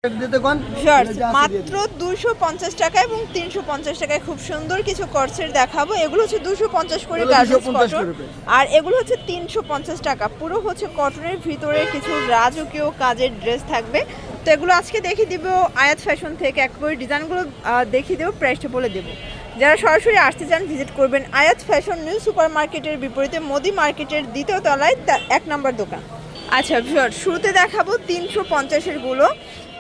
মাত্র 250 টাকা এবং 350 টাকায় খুব সুন্দর কিছু কর্সেট দেখাবো। এগুলো হচ্ছে 250 করে গার্মেন্টস কটন, আর এগুলো হচ্ছে 350 টাকা। পুরো হচ্ছে কটনের ভিতরে কিছু রাজকীয় কাজের ড্রেস থাকবে। তো এগুলো আজকে দেখিয়ে দিব আয়াত ফ্যাশন থেকে, একবারে ডিজাইনগুলো দেখিয়ে দেবো, প্রাইসটা বলে দেবো। যারা সরাসরি আসতে চান ভিজিট করবেন আয়াত ফ্যাশন নিউ সুপার মার্কেটের বিপরীতে মোদি মার্কেটের দ্বিতীয় তলায় 1 নম্বর দোকান। আচ্ছা ভিউয়ার, শুরুতে দেখাবো 350-এর গুলো।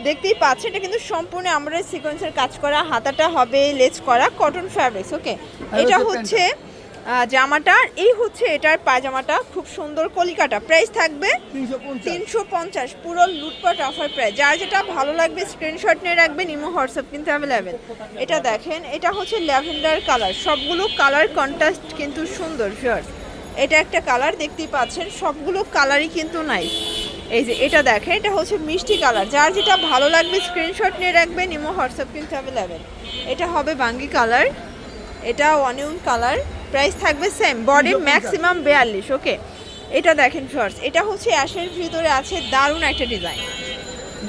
দেখতেই পাচ্ছেন এটা কিন্তু সম্পূর্ণ আমরা সিকোয়েন্সের কাজ করা, হাতাটা হবে লেস করা কটন ফ্যাব্রিক্স। ওকে, এটা হচ্ছে জামাটা, এই হচ্ছে এটার পায়জামাটা, খুব সুন্দর কলিকাটা। প্রাইস থাকবে 350, পুরো লুটপাট অফার প্রাইস। যার যেটা ভালো লাগবে স্ক্রিনশট নিয়ে রাখবেন, ইমো হোয়াটসঅ্যাপ কিন্তু অ্যাভেলেবেল। এটা দেখেন, এটা হচ্ছে ল্যাভেন্ডার কালার, সবগুলো কালার কন্ট্রাস্ট কিন্তু সুন্দর ভিউয়ার্স। এটা একটা কালার দেখতেই পাচ্ছেন, সবগুলো কালারই কিন্তু নাইস। এই যে এটা দেখেন, এটা হচ্ছে মিষ্টি কালার। যার যেটা ভালো লাগবে স্ক্রিনশট নিয়ে রাখবেন, ইমো হোয়াটসঅ্যাপ কিন্তু অ্যাভেলেবেল। এটা হবে বাঙ্গি কালার, এটা অনিয়ন কালার। প্রাইস থাকবে সেম, বডি ম্যাক্সিমাম 42। ওকে, এটা দেখেন ফার্স্ট, এটা হচ্ছে অ্যাশের ভিতরে আছে, দারুণ একটা ডিজাইন।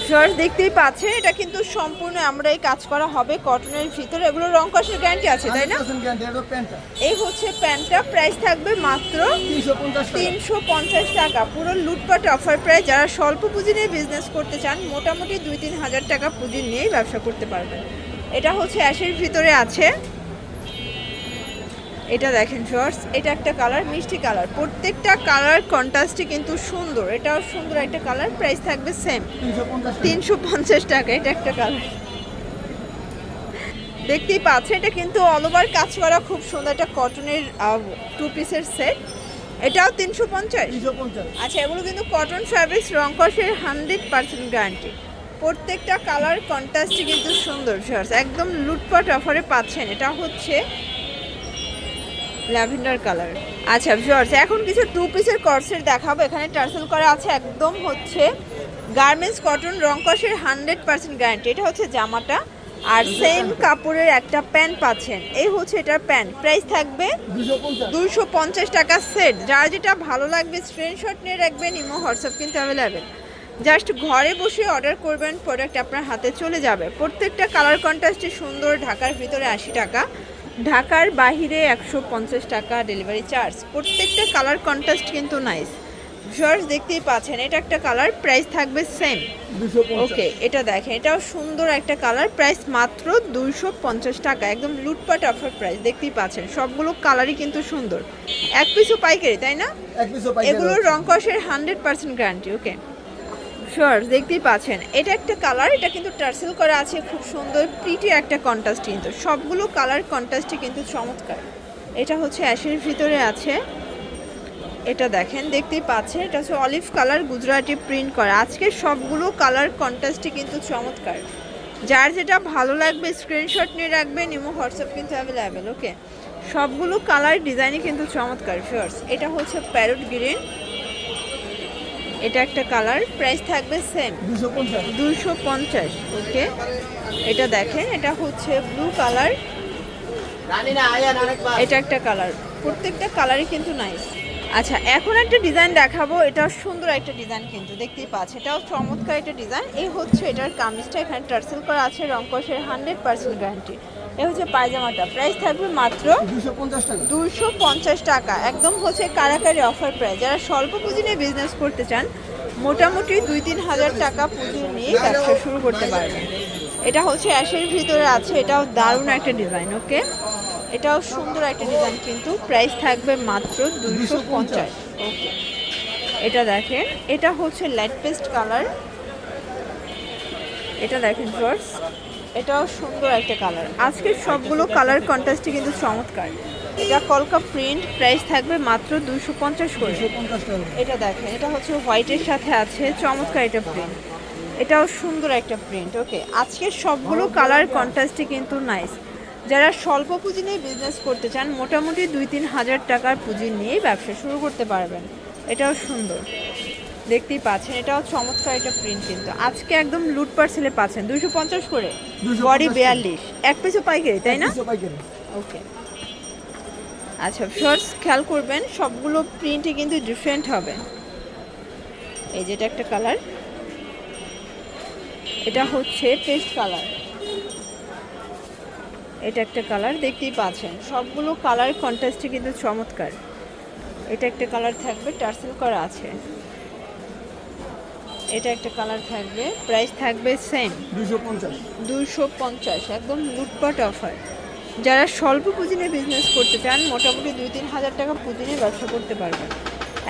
ফার্স্ট দেখতেই পাচ্ছেন, এটা কিন্তু সম্পূর্ণ আমরা এই কাজ করা হবে কটনের ভিতরে। এগুলো রং কষের গ্যারান্টি আছে, তাই না? এই হচ্ছে প্যান্টটা, প্রাইস থাকবে মাত্র 350 টাকা, পুরো লুটপাট অফার প্রাইস। যারা স্বল্প পুঁজি নিয়ে বিজনেস করতে চান, মোটামুটি 2-3 হাজার টাকা পুঁজি নিয়েই ব্যবসা করতে পারবেন। এটা হচ্ছে অ্যাশের ভিতরে আছে, এটা দেখেন শর্টস, এটা একটা কালার মিষ্টি কালার, প্রত্যেকটা কালার কন্ট্রাস্টে কিন্তু সুন্দর। এটাও সুন্দর একটা কালার, প্রাইস থাকবে সেম 350 টাকা। এটা একটা কালার দেখতেই পাচ্ছেন, এটা কিন্তু অল ওভার কাজ করা, খুব সুন্দর একটা কটনের 2 পিসের সেট। এটাও 350। আচ্ছা, এগুলো কিন্তু কটন ফ্যাব্রিক্স, রং কষের 100% গ্যারান্টি। প্রত্যেকটা কালার কন্ট্রাস্টে কিন্তু সুন্দর শর্টস, একদম লুটপাট অফারে পাচ্ছেন। এটা হচ্ছে ল্যাভেন্ডার কালার। আচ্ছা ভিউয়ার্স, এখন কিছু 2 পিসের কর্সেট দেখাবো। এখানে টার্সেল করা আছে, একদম হচ্ছে গার্মেন্টস কটন, রং কষের 100% গ্যারান্টি। এটা হচ্ছে জামাটা, আর সেম কাপড়ের একটা প্যান্ট পাচ্ছেন। এই হচ্ছে এটার প্যান্ট, প্রাইস থাকবে 250 টাকা সেট। যার যেটা ভালো লাগবে স্ক্রিনশট নিয়ে রাখবেন, ইমো হোয়াটসঅ্যাপ কিন্তু অ্যাভেলেবেল। জাস্ট ঘরে বসে অর্ডার করবেন, প্রোডাক্ট আপনার হাতে চলে যাবে। প্রত্যেকটা কালার কন্ট্রাস্টে সুন্দর। ঢাকার ভিতরে 80 টাকা, ঢাকার বাহিরে 150 টাকা ডেলিভারি চার্জ। প্রত্যেকটা কালার কন্ট্রাস্ট কিন্তু নাইস ভিউয়ার্স, দেখতেই পাচ্ছেন। এটা একটা কালার, প্রাইস থাকবে সেম 250। ওকে, এটা দেখেন, এটাও সুন্দর একটা কালার, প্রাইস মাত্র 250 টাকা, একদম লুটপাট অফার প্রাইস। দেখতেই পাচ্ছেন সবগুলো কালারই কিন্তু সুন্দর। এক পিসও পাইকারি, তাই না? এগুলোর রং কষের 100% গ্যারান্টি। ওকে শর্টস দেখতেই পাচ্ছেন, এটা একটা কালার, এটা কিন্তু টার্সেল করা আছে, খুব সুন্দর প্রিটি একটা কন্ট্রাস্ট। কিন্তু সবগুলো কালার কন্ট্রাস্টই কিন্তু চমৎকার। এটা হচ্ছে অ্যাশের ভিতরে আছে, এটা দেখেন দেখতেই পাচ্ছেন, এটা হচ্ছে অলিভ কালার, গুজরাটি প্রিন্ট করা। আজকে সবগুলো কালার কন্ট্রাস্টই কিন্তু চমৎকার। যার যেটা ভালো লাগবে স্ক্রিনশট নিয়ে রাখবেন, ইমো হোয়াটসঅ্যাপ কিন্তু অ্যাভেলেবেল। ওকে, সবগুলো কালার ডিজাইনই কিন্তু চমৎকার শর্টস। এটা হচ্ছে প্যারট গ্রিন, এটা একটা কালার, প্রাইস থাকবে সেম 250। ওকে, এটা দেখেন, এটা হচ্ছে ব্লু কালার, এটা একটা কালার। প্রত্যেকটা কালারই কিন্তু নাইস। আচ্ছা, এখন একটা ডিজাইন দেখাবো, এটাও সুন্দর একটা ডিজাইন কিন্তু দেখতেই পাচ্ছেন, এটাও চমৎকার একটা ডিজাইন। এই হচ্ছে এটার কামিজটা, এখানে টার্সেল করা আছে, রং কষের 100% গ্যারান্টি। এই হচ্ছে পায়জামাটা, প্রাইস থাকবে মাত্র 250 টাকা, একদম হচ্ছে কারাকারি অফার প্রাইস। যারা স্বল্প পুঁজি নিয়ে বিজনেস করতে চান, মোটামুটি 2-3 হাজার টাকা পুঁজি নিয়ে ব্যবসা শুরু করতে পারবেন। এটা হচ্ছে অ্যাশের ভিতরে আছে, এটাও দারুণ একটা ডিজাইন। ওকে, এটাও সুন্দর একটা ডিজাইন কিন্তু, প্রাইস থাকবে মাত্র 250। ওকে, এটা দেখেন, এটা হচ্ছে লাইট পেস্ট কালার, এটা দেখেন ফার্স্ট, এটাও সুন্দর একটা কালার। আজকে সবগুলো কালার কন্ট্রাস্টই কিন্তু চমৎকার। এটা কলকা প্রিন্ট, প্রাইস থাকবে মাত্র 250 করে। এটা দেখেন, এটা হচ্ছে হোয়াইটের সাথে আছে, চমৎকার এটা প্রিন্ট, এটাও সুন্দর একটা প্রিন্ট। ওকে, আজকে সবগুলো কালার কন্ট্রাস্টই কিন্তু নাইস। যারা স্বল্প পুঁজি নিয়ে বিজনেস করতে চান, মোটামুটি 2-3 হাজার টাকার পুঁজি নিয়েই ব্যবসা শুরু করতে পারবেন। এটাও সুন্দর, দেখতেই পাচ্ছেন, এটাও চমৎকার একটা প্রিন্ট কিন্তু। আজকে একদম লুটপাট সেলে পাচ্ছেন 250 করে, বডি 42, এক পিসও পাইকারি, তাই না? ওকে, আচ্ছা শর্টস খেয়াল করবেন, সবগুলো প্রিন্টই কিন্তু ডিফারেন্ট হবে। এই যেটা একটা কালার, এটা হচ্ছে পেস্ট কালার, এটা একটা কালার দেখতেই পাচ্ছেন, সবগুলো কালার কন্ট্রাস্টে কিন্তু চমৎকার। এটা একটা কালার থাকবে, টার্সেল করা আছে। এটা একটা কালার থাকবে, প্রাইস থাকবে সেম 250, একদম লুটপাট অফার। যারা স্বল্প পুঁজি নিয়ে বিজনেস করতে চান, মোটামুটি 2-3 হাজার টাকা পুঁজি নিয়ে ব্যবসা করতে পারবেন।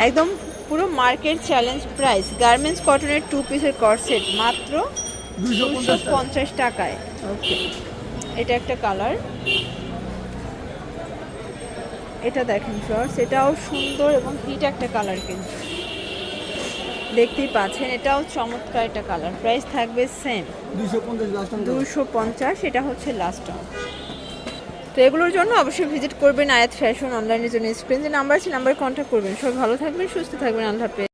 একদম পুরো মার্কেট চ্যালেঞ্জ প্রাইস। গার্মেন্টস কটনের 2 পিসের কর্সেট মাত্র 250 টাকায়। ওকে, এটা একটা কালার, এটা দেখেন ফ্রেন্ডস, এটাও সুন্দর এবং হিট একটা কালার, কিন্তু দেখতেই পাচ্ছেন এটাও চমৎকার একটা কালার। প্রাইস থাকবে সেম 250, এটা হচ্ছে লাস্ট টাইম। তো এগুলোর জন্য অবশ্যই ভিজিট করবেন আয়াত ফ্যাশন অনলাইনের জন্য। স্ক্রিনে যে নাম্বার আছে, নাম্বারে কন্ট্যাক্ট করবেন। সবাই ভালো থাকবেন, সুস্থ থাকবেন, আল্লাহ হাফেজ।